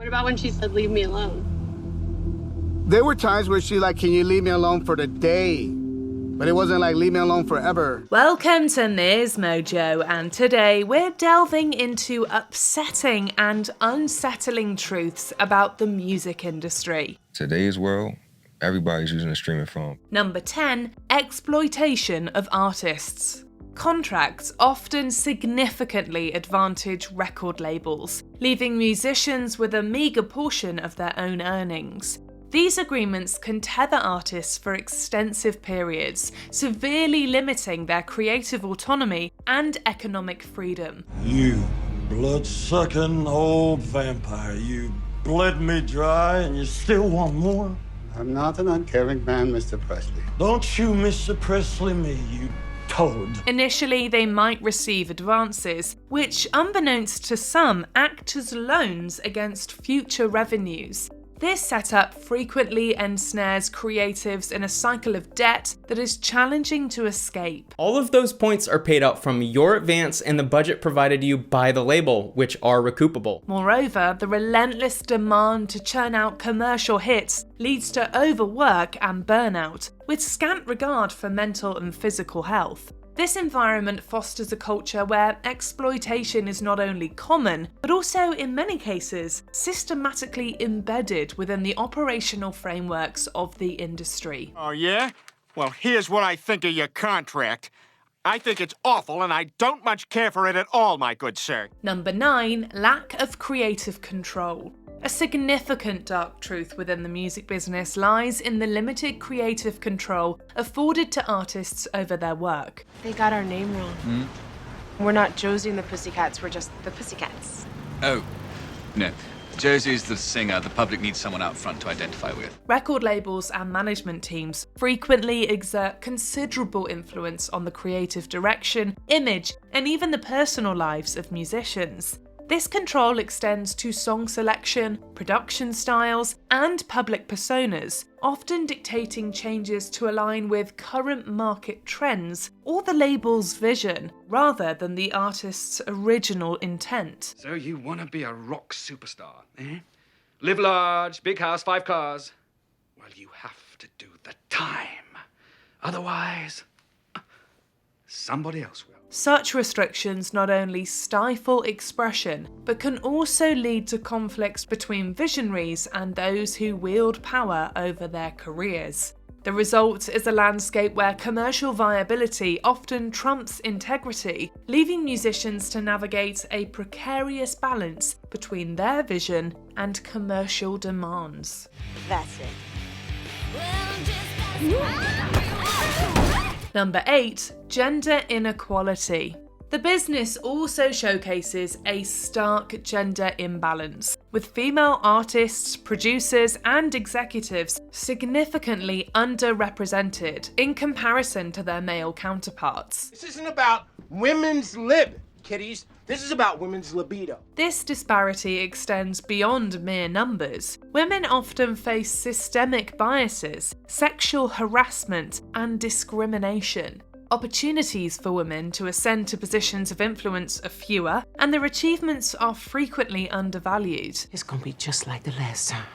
What about when she said, leave me alone? There were times where she's like, can you leave me alone for the day? But it wasn't like, leave me alone forever. Welcome to MsMojo, and today we're delving into upsetting and unsettling truths about the music industry. Today's world, everybody's using a streaming phone. Number 10, exploitation of artists. Contracts often significantly advantage record labels, leaving musicians with a meagre portion of their own earnings. These agreements can tether artists for extensive periods, severely limiting their creative autonomy and economic freedom. You blood-sucking old vampire, you bled me dry and you still want more? I'm not an uncaring man, Mr. Presley. Don't you Mr. Presley me, you toad. Initially, they might receive advances, which, unbeknownst to some, act as loans against future revenues. This setup frequently ensnares creatives in a cycle of debt that is challenging to escape. All of those points are paid out from your advance and the budget provided you by the label, which are recoupable. Moreover, the relentless demand to churn out commercial hits leads to overwork and burnout, with scant regard for mental and physical health. This environment fosters a culture where exploitation is not only common, but also, in many cases, systematically embedded within the operational frameworks of the industry. Oh, yeah? Well, here's what I think of your contract. I think it's awful, and I don't much care for it at all, my good sir. Number 9, lack of creative control. A significant dark truth within the music business lies in the limited creative control afforded to artists over their work. They got our name wrong. We're not Josie and the Pussycats, we're just the Pussycats. Oh, no. Josie's the singer the public needs someone out front to identify with. Record labels and management teams frequently exert considerable influence on the creative direction, image, and even the personal lives of musicians. This control extends to song selection, production styles, and public personas, often dictating changes to align with current market trends or the label's vision, rather than the artist's original intent. So you want to be a rock superstar, eh? Live large, big house, 5 cars. Well, you have to do the time. Otherwise, somebody else will. Such restrictions not only stifle expression, but can also lead to conflicts between visionaries and those who wield power over their careers. The result is a landscape where commercial viability often trumps integrity, leaving musicians to navigate a precarious balance between their vision and commercial demands. That's it. Number 8, gender inequality. The business also showcases a stark gender imbalance, with female artists, producers, and executives significantly underrepresented in comparison to their male counterparts. This isn't about women's lib, kiddies. This is about women's libido. This disparity extends beyond mere numbers. Women often face systemic biases, sexual harassment, and discrimination. Opportunities for women to ascend to positions of influence are fewer, and their achievements are frequently undervalued. It's gonna be just like the last time.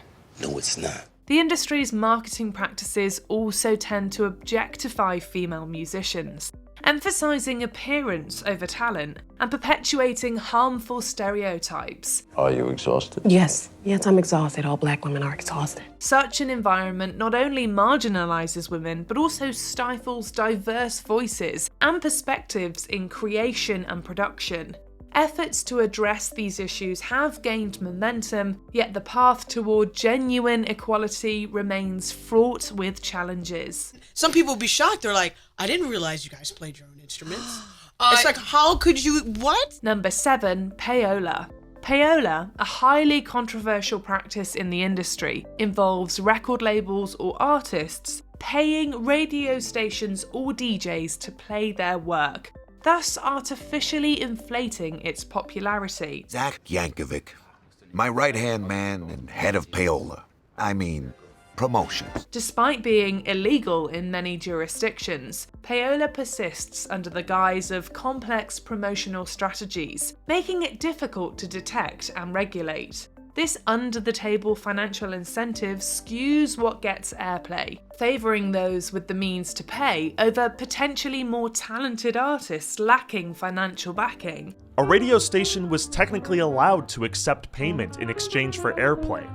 No, it's not. The industry's marketing practices also tend to objectify female musicians, emphasizing appearance over talent and perpetuating harmful stereotypes. Are you exhausted? Yes, I'm exhausted. All Black women are exhausted. Such an environment not only marginalizes women, but also stifles diverse voices and perspectives in creation and production. Efforts to address these issues have gained momentum, yet the path toward genuine equality remains fraught with challenges. Some people will be shocked. They're like, I didn't realize you guys played your own instruments. It's like, how could you, what? Number 7, payola. Payola, a highly controversial practice in the industry, involves record labels or artists paying radio stations or DJs to play their work, thus artificially inflating its popularity. Zach Yankovic, my right-hand man and head of Peola. Promotions. Despite being illegal in many jurisdictions, payola persists under the guise of complex promotional strategies, making it difficult to detect and regulate. This under-the-table financial incentive skews what gets airplay, favouring those with the means to pay over potentially more talented artists lacking financial backing. A radio station was technically allowed to accept payment in exchange for airplay,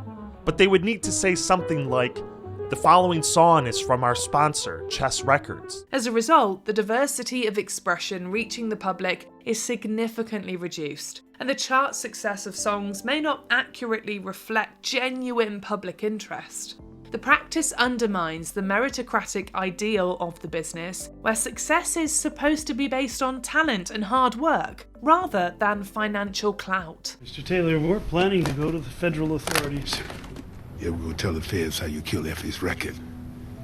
but they would need to say something like, "The following song is from our sponsor, Chess Records." As a result, the diversity of expression reaching the public is significantly reduced, and the chart success of songs may not accurately reflect genuine public interest. The practice undermines the meritocratic ideal of the business, where success is supposed to be based on talent and hard work, rather than financial clout. Mr. Taylor, we're planning to go to the federal authorities. Yeah, we're gonna tell the feds how you killed Effie's record.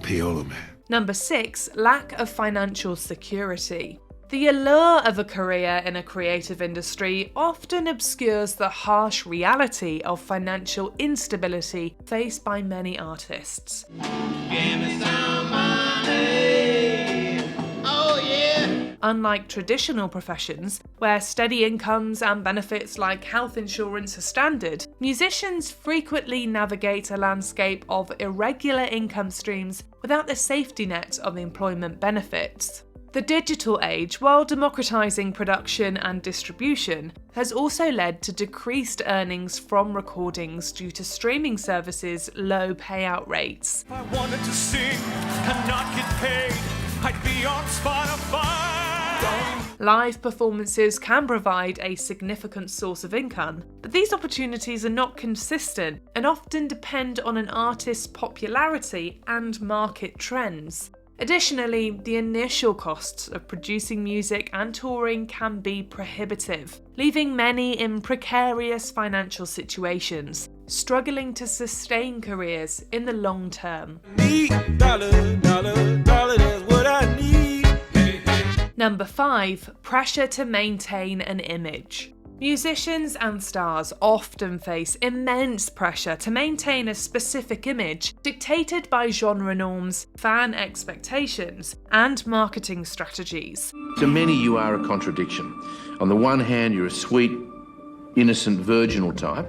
Peola, man. Number 6, lack of financial security. The allure of a career in a creative industry often obscures the harsh reality of financial instability faced by many artists. Give me some money. Oh yeah. Unlike traditional professions, where steady incomes and benefits like health insurance are standard, musicians frequently navigate a landscape of irregular income streams without the safety net of employment benefits. The digital age, while democratizing production and distribution, has also led to decreased earnings from recordings due to streaming services' low payout rates. If I wanted to sing and not get paid, I'd be on Spotify. Live performances can provide a significant source of income, but these opportunities are not consistent and often depend on an artist's popularity and market trends. Additionally, the initial costs of producing music and touring can be prohibitive, leaving many in precarious financial situations, struggling to sustain careers in the long term. Number 5, pressure to maintain an image. Musicians and stars often face immense pressure to maintain a specific image dictated by genre norms, fan expectations, and marketing strategies. To many, you are a contradiction. On the one hand, you're a sweet, innocent, virginal type.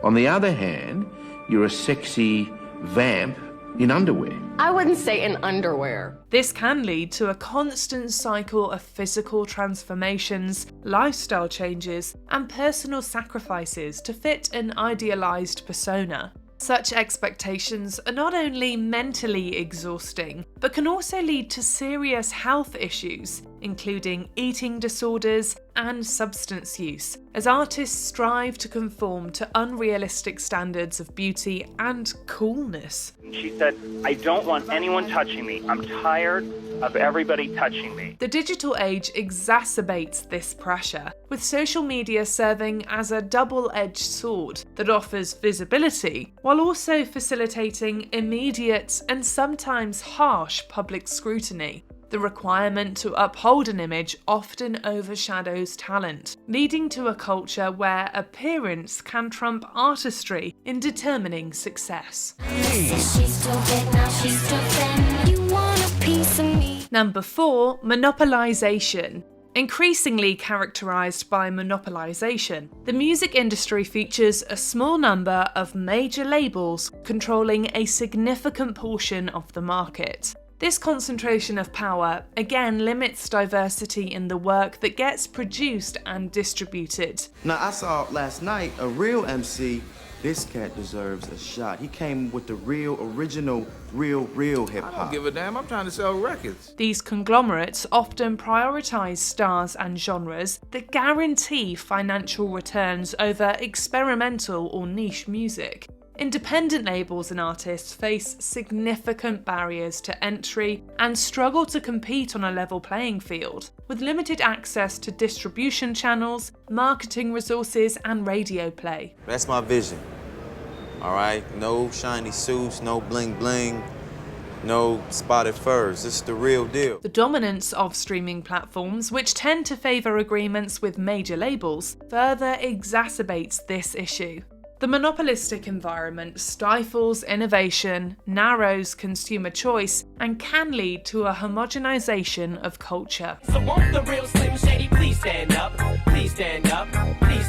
On the other hand, you're a sexy vamp in underwear. I wouldn't say in underwear. This can lead to a constant cycle of physical transformations, lifestyle changes, and personal sacrifices to fit an idealized persona. Such expectations are not only mentally exhausting, but can also lead to serious health issues, including eating disorders and substance use, as artists strive to conform to unrealistic standards of beauty and coolness. She said, "I don't want anyone touching me. I'm tired of everybody touching me." The digital age exacerbates this pressure, with social media serving as a double-edged sword that offers visibility while also facilitating immediate and sometimes harsh public scrutiny. The requirement to uphold an image often overshadows talent, leading to a culture where appearance can trump artistry in determining success. Number 4, monopolization. Increasingly characterized by monopolization, the music industry features a small number of major labels controlling a significant portion of the market. This concentration of power again limits diversity in the work that gets produced and distributed. Now, I saw last night a real MC. This cat deserves a shot. He came with the real, original, real hip-hop. I don't give a damn. I'm trying to sell records. These conglomerates often prioritize stars and genres that guarantee financial returns over experimental or niche music. Independent labels and artists face significant barriers to entry and struggle to compete on a level playing field, with limited access to distribution channels, marketing resources, and radio play. That's my vision. All right? No shiny suits, no bling bling, no spotted furs. This is the real deal. The dominance of streaming platforms, which tend to favour agreements with major labels, further exacerbates this issue. The monopolistic environment stifles innovation, narrows consumer choice, and can lead to a homogenization of culture. So won't the real Slim Shady please stand up? Please stand up. Please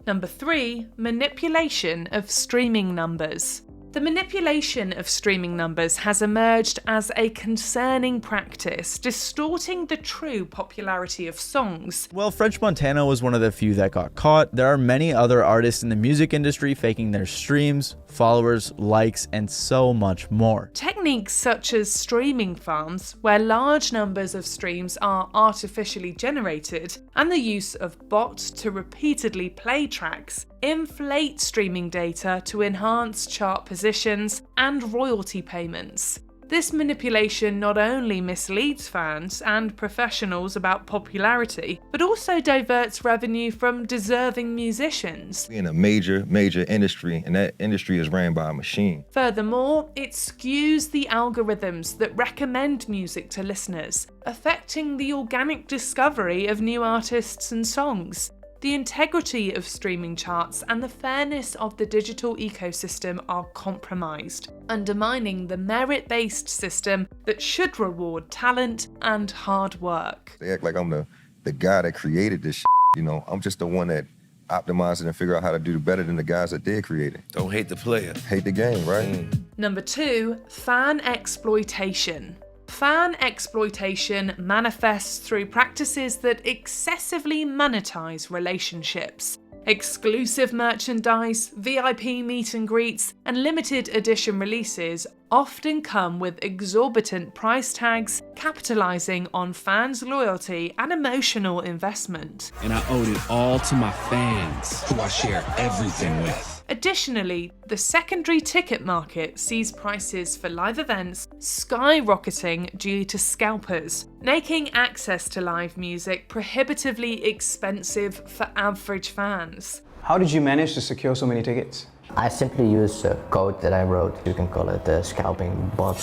Number 3, manipulation of streaming numbers. The manipulation of streaming numbers has emerged as a concerning practice, distorting the true popularity of songs. Well, French Montana was one of the few that got caught. There are many other artists in the music industry faking their streams, followers, likes, and so much more. Techniques such as streaming farms, where large numbers of streams are artificially generated, and the use of bots to repeatedly play tracks, inflate streaming data to enhance chart positions and royalty payments. This manipulation not only misleads fans and professionals about popularity, but also diverts revenue from deserving musicians. We're in a major industry, and that industry is ran by a machine. Furthermore, it skews the algorithms that recommend music to listeners, affecting the organic discovery of new artists and songs. The integrity of streaming charts and the fairness of the digital ecosystem are compromised, undermining the merit-based system that should reward talent and hard work. They act like I'm the guy that created this shit, you know. I'm just the one that optimized it and figure out how to do better than the guys that did create it. Don't hate the player. Hate the game, right? Number 2, fan exploitation. Fan exploitation manifests through practices that excessively monetize relationships. Exclusive merchandise, VIP meet and greets, and limited edition releases often come with exorbitant price tags, capitalizing on fans' loyalty and emotional investment. And I owed it all to my fans, who I share everything with. Additionally, the secondary ticket market sees prices for live events skyrocketing due to scalpers, making access to live music prohibitively expensive for average fans. How did you manage to secure so many tickets? I simply used a code that I wrote. You can call it the scalping bot.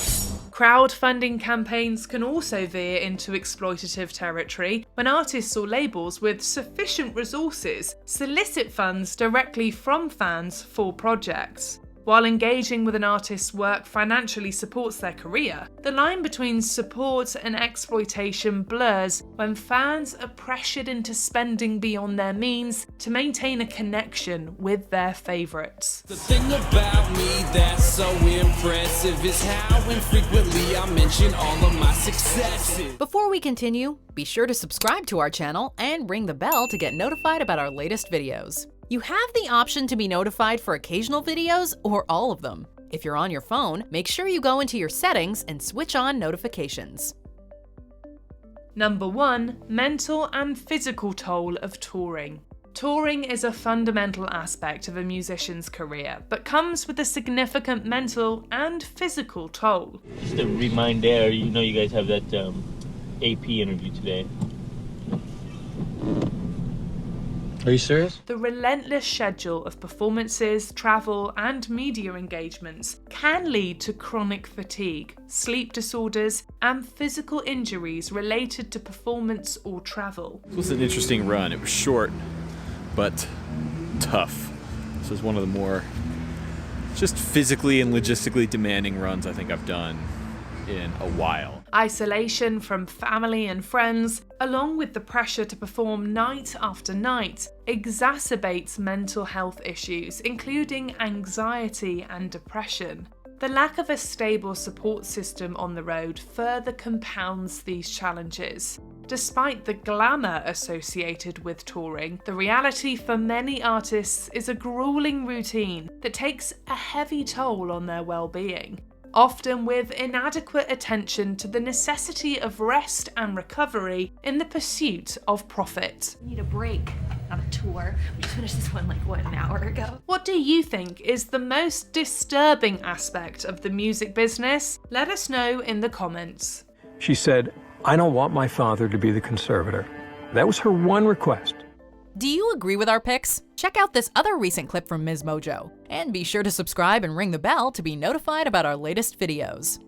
Crowdfunding campaigns can also veer into exploitative territory when artists or labels with sufficient resources solicit funds directly from fans for projects. While engaging with an artist's work financially supports their career, the line between support and exploitation blurs when fans are pressured into spending beyond their means to maintain a connection with their favourites. The thing about me that's so impressive is how infrequently I mention all of my successes. Before we continue, be sure to subscribe to our channel and ring the bell to get notified about our latest videos. You have the option to be notified for occasional videos or all of them. If you're on your phone, make sure you go into your settings and switch on notifications. Number 1, mental and physical toll of touring. Touring is a fundamental aspect of a musician's career, but comes with a significant mental and physical toll. Just a reminder, you know you guys have that AP interview today. Are you serious? The relentless schedule of performances, travel, and media engagements can lead to chronic fatigue, sleep disorders, and physical injuries related to performance or travel. It was an interesting run. It was short, but tough. This was one of the more just physically and logistically demanding runs I think I've done in a while. Isolation from family and friends, along with the pressure to perform night after night, exacerbates mental health issues, including anxiety and depression. The lack of a stable support system on the road further compounds these challenges. Despite the glamour associated with touring, the reality for many artists is a grueling routine that takes a heavy toll on their well-being, often with inadequate attention to the necessity of rest and recovery in the pursuit of profit. We need a break, not a tour. We just finished this one like, an hour ago? What do you think is the most disturbing aspect of the music business? Let us know in the comments. She said, "I don't want my father to be the conservator." That was her one request. Do you agree with our picks? Check out this other recent clip from MsMojo. And be sure to subscribe and ring the bell to be notified about our latest videos.